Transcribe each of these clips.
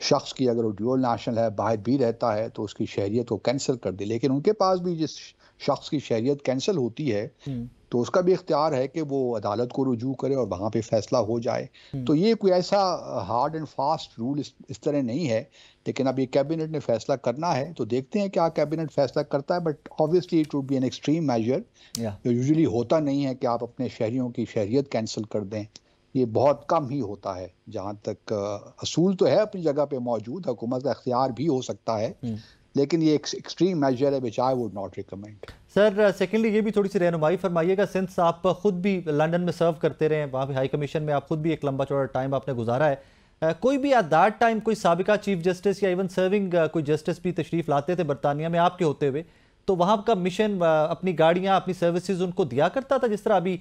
شخص کی اگر وہ ڈیول نیشنل ہے، باہر بھی رہتا ہے، تو اس کی شہریت کو کینسل کر دے. لیکن ان کے پاس بھی جس شخص کی شہریت کینسل ہوتی ہے تو اس کا بھی اختیار ہے کہ وہ عدالت کو رجوع کرے اور وہاں پہ فیصلہ ہو جائے. تو یہ کوئی ایسا ہارڈ اینڈ فاسٹ رول اس طرح نہیں ہے، لیکن اب یہ کیبنٹ نے فیصلہ کرنا ہے تو دیکھتے ہیں کیا کیبنٹ فیصلہ کرتا ہے. But obviously it would be an extreme measure. جو یوزلی ہوتا نہیں ہے کہ آپ اپنے شہریوں کی شہریت کینسل کر دیں، یہ بہت کم ہی ہوتا ہے. جہاں تک اصول تو ہے اپنی جگہ پہ موجود، حکومت کا اختیار بھی ہو سکتا ہے، لیکن یہ ایکسٹریم میجر ہے which I would not recommend. Sir secondly یہ بھی تھوڑی سی رہنمائی فرمائیے گا، سنس آپ خود بھی لنڈن میں سرو کرتے رہے ہیں، وہاں پہ ہائی کمیشن میں آپ خود بھی ایک لمبا چوڑا ٹائم آپ نے گزارا ہے، کوئی بھی ایٹ دیٹ ٹائم کوئی سابقہ چیف جسٹس یا ایون سرونگ کوئی جسٹس بھی تشریف لاتے تھے برطانیہ میں آپ کے ہوتے ہوئے، تو وہاں کا مشن اپنی گاڑیاں اپنی سروسز ان کو دیا کرتا تھا؟ جس طرح ابھی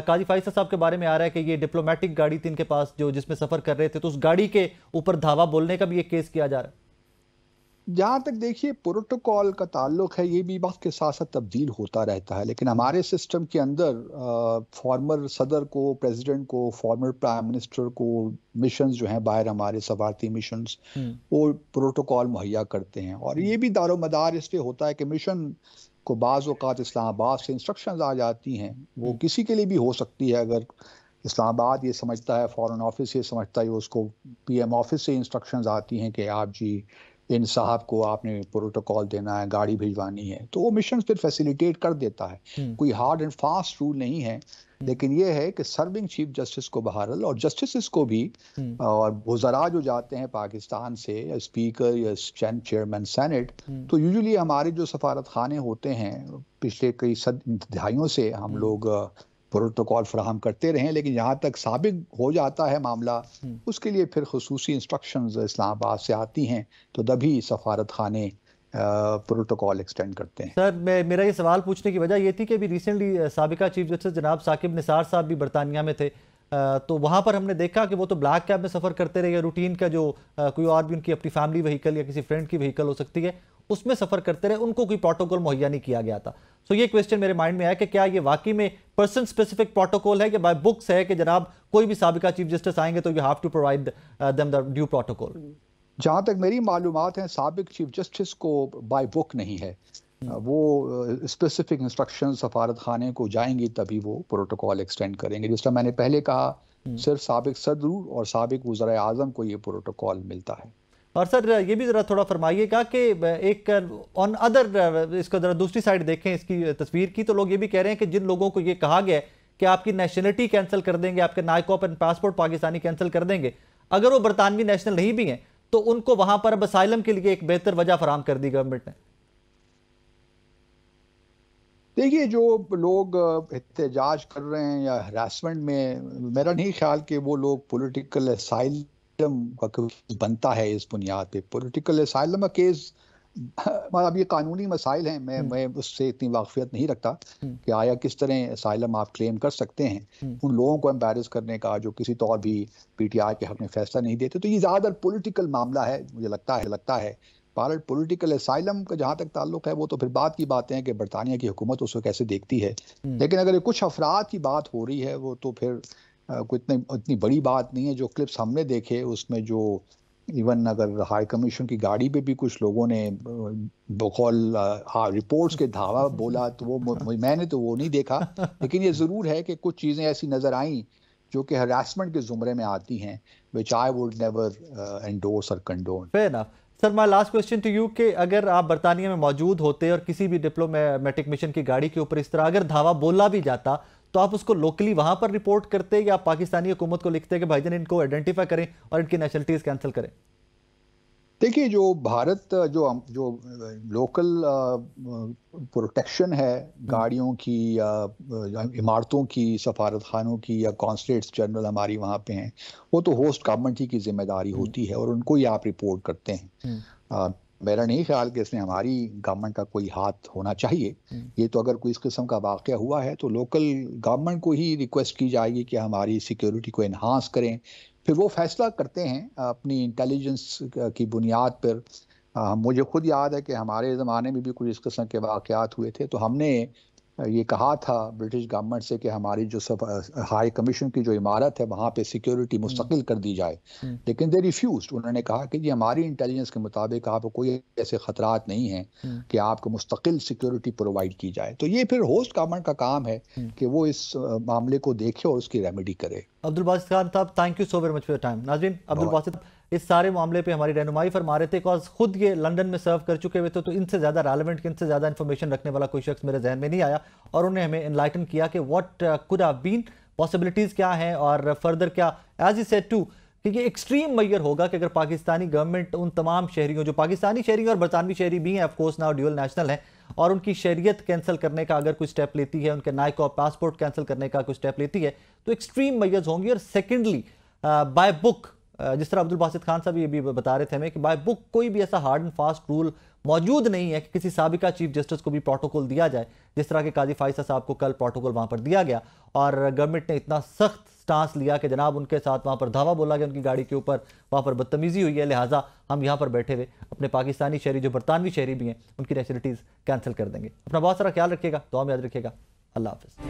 قاضی فائصہ صاحب کے بارے میں آ رہا ہے کہ یہ ڈپلومیٹک گاڑی تھی ان کے پاس جو جس میں سفر کر رہے تھے، تو اس گاڑی کے اوپر دھاوا بولنے کا بھی ایک کیس کیا جا رہا ہے. جہاں تک دیکھیے پروٹوکول کا تعلق ہے، یہ بھی وقت کے ساتھ ساتھ تبدیل ہوتا رہتا ہے، لیکن ہمارے سسٹم کے اندر فارمر صدر کو، پریزیڈنٹ کو، فارمر پرائم منسٹر کو مشنز جو ہیں باہر ہمارے سفارتی مشنز وہ پروٹوکول مہیا کرتے ہیں. اور یہ بھی دار و مدار اس پہ ہوتا ہے کہ مشن کو بعض اوقات اسلام آباد سے انسٹرکشنز آ جاتی ہیں، وہ کسی کے لیے بھی ہو سکتی ہے. اگر اسلام آباد یہ سمجھتا ہے، فارن آفس یہ سمجھتا ہے، اس کو پی ایم آفس سے انسٹرکشنز آتی ہیں کہ آپ جی ان صاحب کو آپ نے پروٹوکول دینا ہے، گاڑی بھیجوانی ہے، تو وہ مشن پھر فیسیلیٹیٹ کر دیتا ہے. کوئی ہارڈ اینڈ فاسٹ رول نہیں ہے، لیکن یہ ہے کہ سرونگ چیف جسٹس کو بہرحال اور جسٹسز کو بھی، اور وزراء جو جاتے ہیں پاکستان سے، یا اسپیکر یا چیئرمین سینٹ، تو یوزلی ہمارے جو سفارت خانے ہوتے ہیں پچھلے کئی دہائیوں سے ہم لوگ پروٹوکول فراہم کرتے رہے ہیں، لیکن یہاں تک ثابت ہو جاتا ہے معاملہ، اس کے لیے پھر خصوصی انسٹرکشنز اسلام آباد سے آتی ہیں، تو تبھی سفارت خانے پروٹوکول ایکسٹینڈ کرتے ہیں. سر میرا یہ سوال پوچھنے کی وجہ یہ تھی کہ ابھی ریسنٹلی سابقہ چیف جسٹس جناب ثاقب نثار صاحب بھی برطانیہ میں تھے، تو وہاں پر ہم نے دیکھا کہ وہ تو بلیک کیب میں سفر کرتے رہے، یا روٹین کا جو کوئی اور بھی ان کی اپنی فیملی وہیکل یا کسی فرینڈ کی وہیکل ہو سکتی ہے اس میں سفر کرتے رہے، ان کو کوئی پروٹوکول مہیا نہیں کیا گیا تھا. سو یہ کویسچن میرے مائنڈ میں آیا کہ کیا یہ واقعی میں پرسن اسپیسیفک پروٹوکول ہے کہ بائی بکس ہے کہ جناب کوئی بھی سابقہ چیف جسٹس آئیں گے تو you have to provide them the due protocol? جہاں تک میری معلومات ہیں سابق چیف جسٹس کو بائی بک نہیں ہے، وہ اسپیسیفک انسٹرکشن سفارت خانے کو جائیں گی تبھی وہ پروٹوکول ایکسٹینڈ کریں گے. جس طرح میں نے پہلے کہا، صرف سابق صدر اور سابق وزراء اعظم کو یہ پروٹوکول ملتا ہے. اور سر یہ بھی ذرا تھوڑا فرمائیے گا کہ ایک آن ادر اس کو ذرا دوسری سائڈ دیکھیں اس کی تصویر کی، تو لوگ یہ بھی کہہ رہے ہیں کہ جن لوگوں کو یہ کہا گیا ہے کہ آپ کی نیشنلٹی کینسل کر دیں گے، آپ کے نائکوپ اینڈ پاسپورٹ پاکستانی کینسل کر دیں گے، اگر وہ برطانوی نیشنل نہیں بھی ہیں تو ان کو وہاں پر اب اسائلم کے لیے ایک بہتر وجہ فراہم کر دی گورنمنٹ نے. دیکھیے جو لوگ احتجاج کر رہے ہیں یا ہراسمنٹ میں، میرا نہیں خیال کہ وہ لوگ پولیٹیکل اسائلم کا بنتا ہے اس بنیاد پہ. پولیٹیکل اسائلم کا کیس، اب یہ قانونی مسائل ہیں، میں اس سے اتنی واقفیت نہیں رکھتا کہ آیا کس طرح اسائلم آپ کلیم کر سکتے ہیں ان لوگوں کو امبیرس کرنے کا جو کسی طور بھی پی ٹی آئی کے حق میں فیصلہ نہیں دیتے. تو یہ زیادہ پولیٹیکل معاملہ ہے مجھے لگتا ہے. بہرحال پولیٹیکل اسائلم کا جہاں تک تعلق ہے وہ تو پھر بات کی باتیں ہیں کہ برطانیہ کی حکومت اس کو کیسے دیکھتی ہے، لیکن اگر کچھ افراد کی بات ہو رہی ہے وہ تو پھر کوئی اتنی بڑی بات نہیں ہے. جو کلپس ہم نے دیکھے اس میں جو ایون اگر ہائی کمیشن کی گاڑی پہ بھی کچھ لوگوں نے بقول رپورٹس کے دھاوا بولا، تو وہ میں نے تو وہ نہیں دیکھا، لیکن یہ ضرور ہے کہ کچھ چیزیں ایسی نظر آئیں جو کہ ہراسمنٹ کے زمرے میں آتی ہیں، which I would never endorse or condone. Fair enough. Sir my last question to you کہ اگر آپ برطانیہ میں موجود ہوتے اور کسی بھی ڈپلومیٹک مشن کی گاڑی کے اوپر اس طرح اگر دھاوا بولا بھی جاتا تو آپ اس کو لوکلی وہاں پر رپورٹ کرتے یا پاکستانی حکومت کو لکھتے کہ بھائی جان ان کو آئیڈینٹیفائی کریں اور ان کی نیشنلٹیز کینسل کریں؟ دیکھیے جو بھارت جو لوکل پروٹیکشن ہے گاڑیوں کی یا عمارتوں کی، سفارت خانوں کی یا کانسلیٹس جنرل ہماری وہاں پہ ہیں، وہ تو ہوسٹ گورنمنٹ ہی کی ذمہ داری ہوتی ہے اور ان کو ہی آپ رپورٹ کرتے ہیں. میرا نہیں خیال کہ اس میں ہماری گورنمنٹ کا کوئی ہاتھ ہونا چاہیے. یہ تو اگر کوئی اس قسم کا واقعہ ہوا ہے تو لوکل گورنمنٹ کو ہی ریکویسٹ کی جائے گی کہ ہماری سیکیورٹی کو انہانس کریں، پھر وہ فیصلہ کرتے ہیں اپنی انٹیلیجنس کی بنیاد پر. مجھے خود یاد ہے کہ ہمارے زمانے میں بھی کچھ اس قسم کے واقعات ہوئے تھے تو ہم نے یہ کہا تھا برٹش گورنمنٹ سے کہ ہماری جو ہائی کمیشن کی جو عمارت ہے وہاں پہ سیکیورٹی مستقل کر دی جائے، لیکن دے ریفیوزڈ. انہوں نے کہا کہ جی ہماری انٹیلیجنس کے مطابق آپ کو کوئی ایسے خطرات نہیں ہیں کہ آپ کو مستقل سیکیورٹی پرووائڈ کی جائے. تو یہ پھر ہوسٹ گورنمنٹ کا کام ہے کہ وہ اس معاملے کو دیکھے اور اس کی ریمیڈی کرے. عبدالباسط خان صاحب، thank you so very much for your time. ناظرین، عبدالباسط اس سارے معاملے پہ ہماری رہنمائی فرما رہے تھے، کاز خود یہ لنڈن میں سرو کر چکے ہوئے تھے، تو ان سے زیادہ ریلیونٹ، ان سے زیادہ انفارمیشن رکھنے والا کوئی شخص میرے ذہن میں نہیں آیا، اور انہوں نے ہمیں انلائٹن کیا کہ what could have been، possibilities کیا ہیں اور فردر کیا. ایز ہی سیڈ ٹو کہ یہ ایکسٹریم میئر ہوگا کہ اگر پاکستانی گورنمنٹ ان تمام شہریوں جو پاکستانی شہری اور برطانوی شہری بھی ہیں، of course now dual national ہیں، اور ان کی شہریت کینسل کرنے کا اگر کوئی سٹیپ لیتی ہے، ان کے نائک اور پاسپورٹ کینسل کرنے کا کوئی سٹیپ لیتی ہے، تو ایکسٹریم میئرز ہوں گی. اور سیکنڈلی بائی بک، جس طرح عبدالباسط خان صاحب یہ بھی بتا رہے تھے ہمیں کہ بائی بک کوئی بھی ایسا ہارڈ اینڈ فاسٹ رول موجود نہیں ہے کہ کسی سابقہ چیف جسٹس کو بھی پروٹوکول دیا جائے، جس طرح کہ قاضی فائصہ صاحب کو کل پروٹوکول وہاں پر دیا گیا، اور گورنمنٹ نے اتنا سخت سٹانس لیا کہ جناب ان کے ساتھ وہاں پر دھاوا بولا گیا، ان کی گاڑی کے اوپر وہاں پر بدتمیزی ہوئی ہے، لہٰذا ہم یہاں پر بیٹھے ہوئے اپنے پاکستانی شہری جو برطانوی شہری بھی ہیں ان کی نیشنلٹیز کینسل کر دیں گے. اپنا بہت سارا خیال رکھیے گا، دعا میں یاد رکھیے گا. اللہ حافظ.